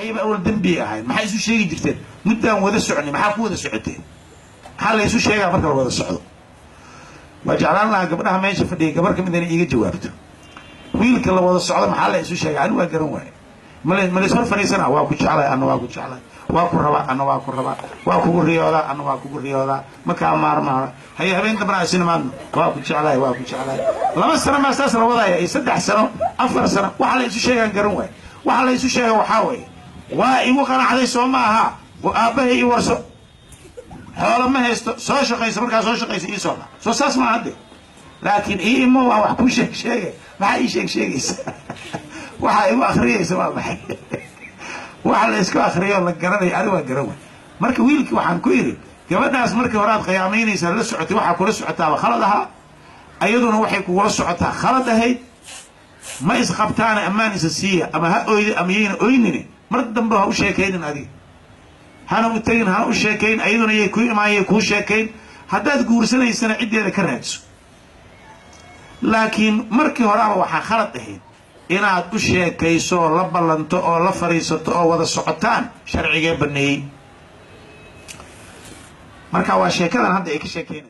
أيوة أول دنبي هاي ما حيسو شيء جرتين مدة وذا سعني ما حكوا ذا سعتين حال يسو شيء مركب وذا الصعود وجعلنا قبلها ما يشوف دي قبل كم دنيا يجي جوابته ويل كلا وذا الصعود محل يسو شيء عنو أجرون واي ملي صار فريسنا واقول شعله أنا واقول شعله واقول ربع أنا واقول ربع واقول رياضة أنا واقول رياضة مكان مار هي هبين تبرع سينما واقول شعله واقول شعله لما سنة ما أساس الوضع يصدق سنة أفر سنة وحلا يسو شيء أجرون واي وحلا يسو شيء وحاوي وإيمو كان عليه سوماها وأبه يورث هذا ما هي سوشة قيس مركز سوشة قيس إيسونا سوساس ما عنده لكن إيمو وحكو شيء ما هي شيء waxa igu akhriyaysa waa maxay waxa la isku akhriyo la garanay ariga garowe marka wiilkii waxaan ku yiri gabadhaas markii hore aad qiyaamaynaysa la socotay waxa kula socotaa khaladaha ayaduna waxay ku wada socotaa khaladahay ma is qabtaan amaan is siiya ama ha ooyde ama yeena ooynine mar dambe ha u sheekaynin adiga hana u tagin ha u sheekayn ayaduna yey ku imaayay ku sheekayn hadaad guursanaysana cideeda ka raadso laakiin markii hore waxa khalad ahayd inaad u sheekayso la ballanto oo la fariisato oo wada socotaan sharciga baneeyay marka waa sheekadan hadda ay ka sheekeynayaan